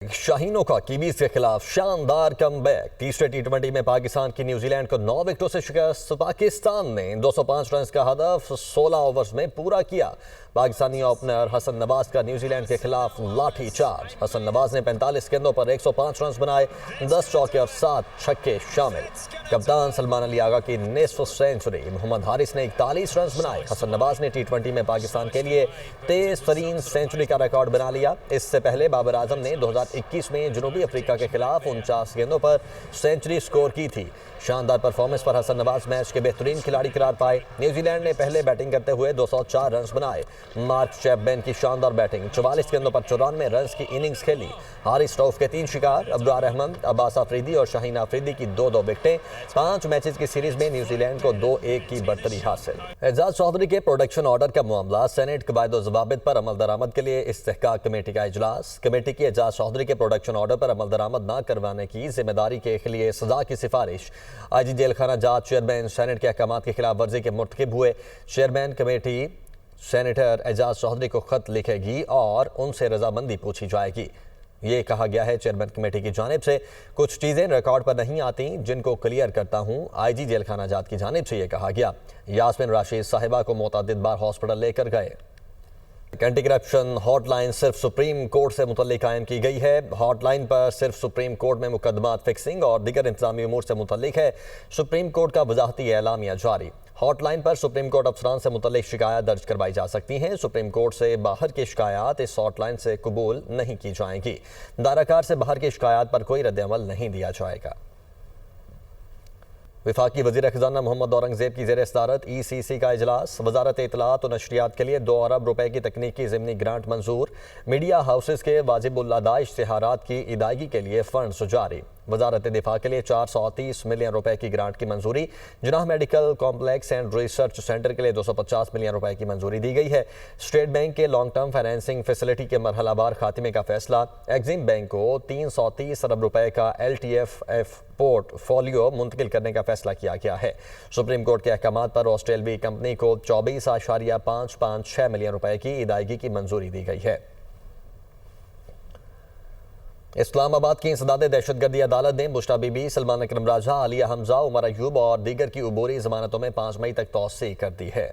शाहीनों का कीवीज के खिलाफ शानदार कमबैक। तीसरे टी20 में पाकिस्तान की न्यूजीलैंड को 9 विकेटों से शिकस्त। पाकिस्तान ने 205 रन का हदफ 16 ओवर्स में पूरा किया। पाकिस्तानी ओपनर हसन नवाज का न्यूजीलैंड के खिलाफ लाठी चार्ज। हसन नवाज ने 45 गेंदों पर 105 रन बनाए, 10 चौके और 7 छक्के शामिल। कप्तान सलमान अली आगा की निस्फ सेंचुरी। मोहम्मद हारिस ने 41 रन बनाए। हसन नवाज ने टी20 में पाकिस्तान के लिए तेज तरीन सेंचुरी का रिकॉर्ड बना लिया। इससे पहले बाबर आजम ने 2021 में जनूबी अफ्रीका के खिलाफ 49 गेंदों पर सेंचुरी स्कोर की थी। शानदार परफॉर्मेंस पर हसन नवाज मैच के बेहतरीन खिलाड़ी करार पाए। न्यूजीलैंड ने पहले बैटिंग करते हुए 204 रन बनाए। मार्क चैपमैन की शानदार बैटिंग। 44 गेंदों पर 94 रन की इनिंग्स खेली। हारिस रऊफ के 3 शिकार। अब्रार अहमद, अब्बास अफरीदी और शाहीन अफरीदी की 2-2 विकेटें। 5 मैचेस की सीरीज में न्यूजीलैंड को 2-1 की बढ़तरी हासिल। एजाज चौधरी के प्रोडक्शन ऑर्डर का मामला। सेनेट कवायद और जवाबित पर अमल दरामद के लिए इस्तेहकाक कमेटी का इजलास। कमेटी की एजाज चौधरी के प्रोडक्शन ऑर्डर पर अमल दरामद न करवाने की जिम्मेदारी के लिए सजा की सिफारिश। आईजी जेल खाना जांच चेयरमैन सेनेट के अहकामात की खिलाफ वर्जी के मुर्तकिब हुए। Chairman committee senator Ejaz Chaudhry को खत लिखेगी और उनसे रजामंदी पूछी जाएगी। ये कहा गया है चेयरमैन कमेटी की जानिब से। कुछ चीज़ें रिकॉर्ड पर नहीं आती जिनको क्लियर करता हूँ। आईजी जेल खाना जात की जानिब से ये कहा गया। यास्मिन राशिद साहिबा को मुतअद्दिद बार हॉस्पिटल लेकर गए। एंटी करप्शन हॉटलाइन सिर्फ सुप्रीम कोर्ट से मुतल्लिक कायम की गई है। हॉटलाइन पर सिर्फ सुप्रीम कोर्ट में मुकदमात फिक्सिंग और दीगर इंतजामी उमूर से मुतल्लिक है। सुप्रीम कोर्ट का वजाहती एलामिया जारी। हॉटलाइन पर सुप्रीम कोर्ट अफसरान से मुतल्लिक शिकायत दर्ज करवाई जा सकती हैं। सुप्रीम कोर्ट से बाहर की शिकायत इस हॉटलाइन से कबूल नहीं की जाएंगी। दायराकार से बाहर की शिकायत पर कोई रद्द-ए-अमल नहीं दिया जाएगा। वफाकी वज़ीर खजाना मोहम्मद औरंगजेब की ज़ेर सदारत ECC का इजलास। वजारत इत्तलात और नशरियात के लिए 2 अरब रुपए की तकनीकी ज़िमनी ग्रांट मंजूर। मीडिया हाउसेस के वाजिबुल-अदा इश्तिहारात की इदायगी के लिए फंड्स जारी। वजारत दिफा के लिए 430 मिलियन रुपए की ग्रांट की मंजूरी। Jinnah medical complex and research centre के लिए 250 मिलियन रुपए की मंजूरी दी गई है। स्टेट बैंक के लॉन्ग टर्म फाइनेंसिंग फैसिलिटी के मरहलावार खात्मे का फैसला। एग्जिम बैंक को 330 अरब रुपए का LTFF पोर्टफोलियो मुंतकिल करने का फैसला किया गया है। सुप्रीम कोर्ट के अहकामात पर ऑस्ट्रेलवी कंपनी को 24.556 मिलियन रुपए की इदायगी की मंजूरी दी गई है। इस्लामाबाद की इंसदाद दहशतगर्दी अदालत ने बुशरा बीबी, सलमान अकरम राजा, आलिया हमजा, उमर अयूब और दीगर की उबूरी जमानतों में 5 मई तक तौसीह कर दी है।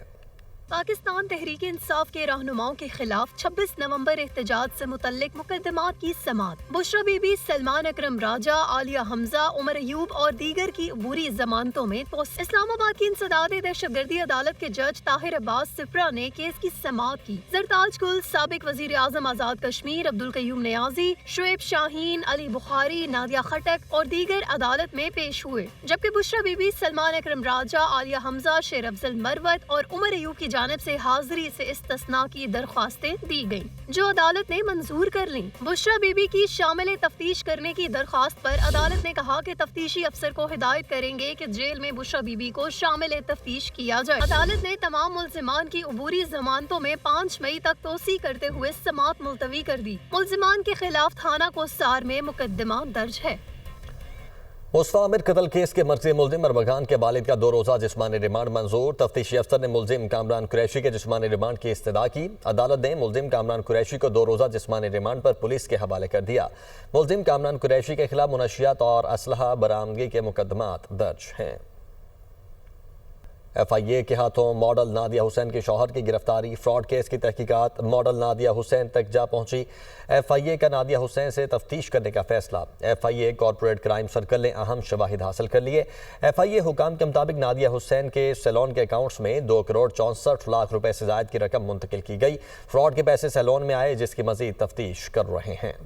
पाकिस्तान तहरीक इंसाफ के रहनुमाओं के खिलाफ 26 नवंबर एहतजाज से मुतल्लिक मुकदमात की समात। बुशरा बीबी, सलमान अकरम राजा, आलिया हमजा, उमर अयूब और दीगर की बुरी जमानतों में इस्लामाबाद की इंसदाद दहशतगर्दी अदालत के जज ताहिर अब्बास सिफरा ने केस की समात की। जरताज कुल, साबिक वजीर आजम आजाद कश्मीर अब्दुल कयूम नियाजी, शुएब शाहीन, अली बुखारी, नादिया खटक और दीगर अदालत में पेश हुए। जबकि बुशरा बीबी, सलमान अकरम राजा, आलिया हमजा, शेर अफजल मरवत और उमर अयूब की जानिब से हाजिरी से इस्तिस्ना की दरख्वास्तें दी गईं, जो अदालत ने मंजूर कर लीं। बुशरा बीबी की शामिल तफ्तीश करने की दरख्वास्त पर अदालत ने कहा कि तफ्तीशी अफसर को हिदायत करेंगे कि जेल में बुशरा बीबी को शामिल तफ्तीश किया जाए। अदालत ने तमाम मुल्जिमान की उबूरी जमानतों में 5 मई तक तोसी करते हुए समात मुलतवी कर दी। मुल्जिमान के खिलाफ थाना कोसार में मुकदमा दर्ज है। मुस्तफा आमिर कत्ल केस के मर्जी मुल्जिम अरबखान के वालिद का 2 रोज़ा जिस्मानी रिमांड मंजूर। तफ्तीशी अफसर ने मुल्जिम कामरान कुरैशी के जिस्मानी रिमांड की इस्तदा की। अदालत ने मुल्जिम कामरान कुरैशी को 2 रोज़ा जिस्मानी रिमांड पर पुलिस के हवाले कर दिया। मुल्जिम कामरान कुरैशी के खिलाफ मुनशियात और असलहा बरामदगी के मुकदमात दर्ज हैं। FIA के हाथों मॉडल नादिया हुसैन के शौहर की गिरफ्तारी। फ्रॉड केस की तहकीकात मॉडल नादिया हुसैन तक जा पहुंची। FIA का नादिया हुसैन से तफ्तीश करने का फैसला। FIA कॉर्पोरेट क्राइम सर्कल ने अहम शवाहिद हासिल कर लिए। FIA हुकाम के मुताबिक नादिया हुसैन के सैलून के अकाउंट्स में 2 करोड़ 64 लाख रुपए से जायद की रकम मुंतकिल की गई। फ्रॉड के पैसे सैलून में आए, जिसकी मजीद तफ्तीश कर रहे हैं।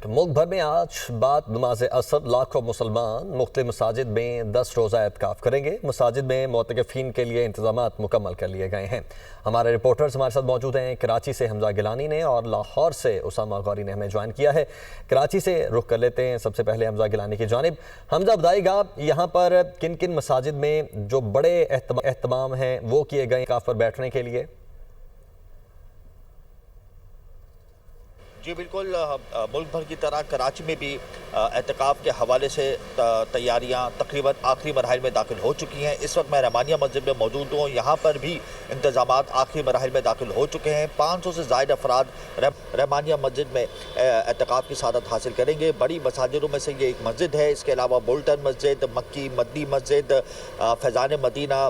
मुल्क भर में आज बाद नमाज असर लाखों मुसलमान मुख्तलिफ मसाजिद में 10 रोज़ा एतकाफ करेंगे। मसाजिद में मोतकफीन के लिए इंतजामात मुकम्मल कर लिए गए हैं। हमारे रिपोर्टर्स हमारे साथ मौजूद हैं। कराची से हमजा गिलानी ने और लाहौर से उसामा गौरी ने हमें ज्वाइन किया है। कराची से रुख कर लेते हैं सबसे पहले हमजा गिलानी की जानिब। हमजा, बताइएगा यहाँ पर किन किन मसाजिद में जो बड़े एहतमाम हैं वो किए गए एतकाफ पर बैठने के लिए? जी बिल्कुल, मुल्क भर की तरह कराची में भी एहतिकाफ के हवाले से तैयारियां तकरीबन आखिरी मरहल में दाखिल हो चुकी हैं। इस वक्त मैं रहमानिया मस्जिद में मौजूद हूँ। यहाँ पर भी इंतजामात आखिरी मरहल में दाखिल हो चुके हैं। 500 से ज़ायद अफराद रहमानिया मस्जिद में एहतिकाफ की सादत हासिल करेंगे। बड़ी मसाजिदों में से ये एक मस्जिद है। इसके अलावा बोल्टन मस्जिद, मक्की मदनी मस्जिद, फैज़ान मदीना,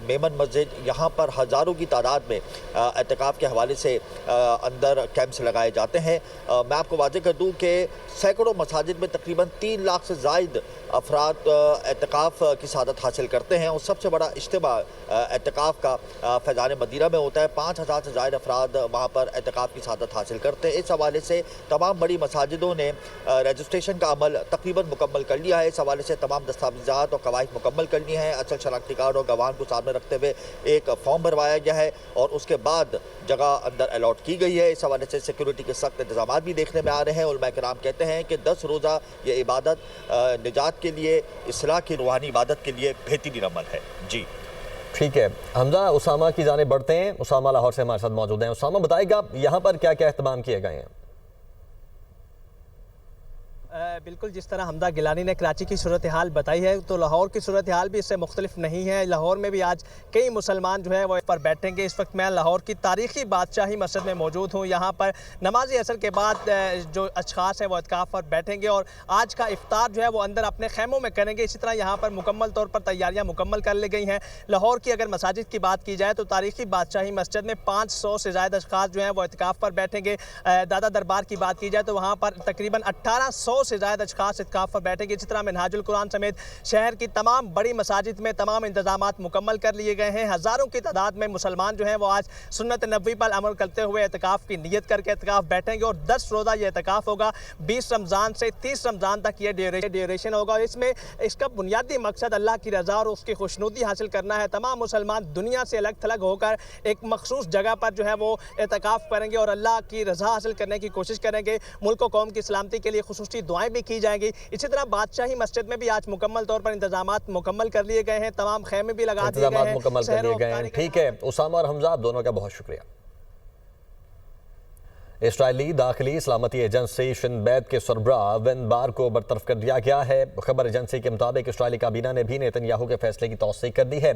मेमन मस्जिद, यहाँ पर हज़ारों की तादाद में एहतिकाफ के हवाले से अंदर कैंप्स लगाए जाते हैं। मैं आपको वाज़ेह कर दूँ कि सैकड़ों मसाजिद में तकरीबन 3 लाख से ज़ायद अफराद एहतिकाफ की सादत हासिल करते हैं और सबसे बड़ा इज्तिमा एहतिकाफ का फैज़ान मदीना में होता है। 5000 से ज़ायद अफराद वहाँ पर एहतिकाफ की सादत हासिल करते हैं। इस हवाले से तमाम बड़ी मसाजिदों ने रजिस्ट्रेशन का अमल तकरीबन मुकम्मल कर लिया है। इस हवाले से तमाम दस्तावेज़ात और कवायद मुकम्मल कर लिए हैं। असल शनाख्ती कार्ड और गवाह को सामने रखते हुए एक फॉर्म भरवाया गया है और उसके बाद जगह अंदर अलॉट की गई है। इस हवाले से सिक्योरिटी के सख्त इंतजाम भी देखने में आ रहे हैं। उलमा किराम कहते हैं कि 10 रोज़ा ये इबादत निजात के लिए, इस्लाह की रूहानी इबादत के लिए बेहतरीन अमल है। जी ठीक है हमजा, उसामा की जाने बढ़ते हैं। उसामा लाहौर से हमारे साथ मौजूद हैं। उसामा बताएगा यहाँ पर क्या क्या अहतमाम किए गए हैं? बिल्कुल, जिस तरह हमदा गिलानी ने कराची की सूरत हाल बताई है तो लाहौर की सूरत हाल भी इससे मुख्तलिफ नहीं है। लाहौर में भी आज कई मुसलमान जो है वो पर बैठेंगे। इस वक्त मैं लाहौर की तारीखी बादशाही मस्जिद में मौजूद हूँ। यहाँ पर नमाज असर के बाद जो अशखास हैं वो इत्काफ पर बैठेंगे और आज का इफ्तार जो है वो अंदर अपने खैमों में करेंगे। इसी तरह यहाँ पर मुकम्मल तौर पर तैयारियाँ मुकम्मल कर ली गई हैं। लाहौर की अगर मसाजिद की बात की जाए तो तारीखी बादशाही मस्जिद में 500 से ज़्यादा अशखास जो हैं वो इत्काफ पर बैठेंगे। दादा दरबार की बात की जाए तो वहाँ पर तकरीबन 1800 से ज़्यादा अशखास इत्काफ पर बैठेंगे। इसी तरह मिनहाजुल कुरान समेत शहर की तमाम बड़ी मसाजिद में तमाम इंतजामात मुकम्मल कर लिए गए हैं। हज़ारों की तादाद में मुसलमान जो हैं वो आज सुन्नत नबवी पर अमल करते हुए एहतिकाफ की नीयत करके एहतिकाफ बैठेंगे और 10 रोज़ा ये एहतिकाफ होगा। 20 रमज़ान से 30 रमज़ान तक ये ड्यूरेशन होगा। इसमें इसका बुनियादी मकसद अल्लाह की रज़ा और उसकी खुशनुदी हासिल करना है। तमाम मुसलमान दुनिया से अलग थलग होकर एक मखसूस जगह पर जो है वो एहतिकाफ करेंगे और अल्लाह की रज़ा हासिल करने की कोशिश करेंगे। मुल्क व कौम की सलामती के लिए खुसूसी दुआएं भी की जाएंगी। इसी तरह बादशाही मस्जिद में भी आज मुकम्मल तौर पर इंतजामात मुकम्मल कर लिए गए हैं। तमाम खैमे भी लगा दिए गए हैं, मुकम्मल कर लिए गए हैं। ठीक है उसामा और हमजा, आप दोनों का बहुत शुक्रिया। इसराइली दाखिली सलामती एजेंसी शिनबैत के सरबराह वेन बार को बरतरफ कर दिया गया है। खबर एजेंसी के मुताबिक इसराइली काबीना ने भी नेतन्याहू के फैसले की तौसीक कर दी है।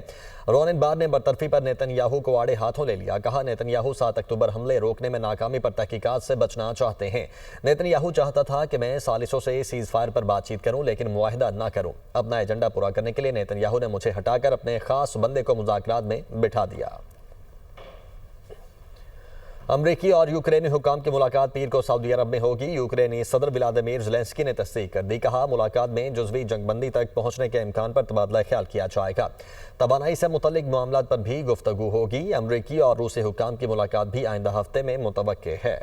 रोनिन बार ने बरतरफी पर नेतन्याहू को आड़े हाथों ले लिया। कहा नेतन्याहू 7 अक्टूबर हमले रोकने में नाकामी पर तहकीकात से बचना चाहते हैं। नेतन्याहू चाहता था कि मैं सालिसों से सीज फायर पर बातचीत करूं लेकिन मुआहिदा ना करूं। अपना एजेंडा पूरा करने के लिए नेतन्याहू ने मुझे हटाकर अपने खास बंदे को मुज़ाकरात में बिठा दिया। अमरीकी और यूक्रेनी हुकाम की मुलाकात पीर को सऊदी अरब में होगी। यूक्रेनी सदर व्लादिमीर ज़ेलेंस्की ने तस्दीक कर दी। कहा मुलाकात में जुज़वी जंगबंदी तक पहुंचने के इम्कान पर तबादला ख्याल किया जाएगा। तवानाई से मुतल्लिक मामलात पर भी गुफ्तगू होगी। अमरीकी और रूसी हुकाम की मुलाकात भी आइंदा हफ्ते में मुतवक्के है।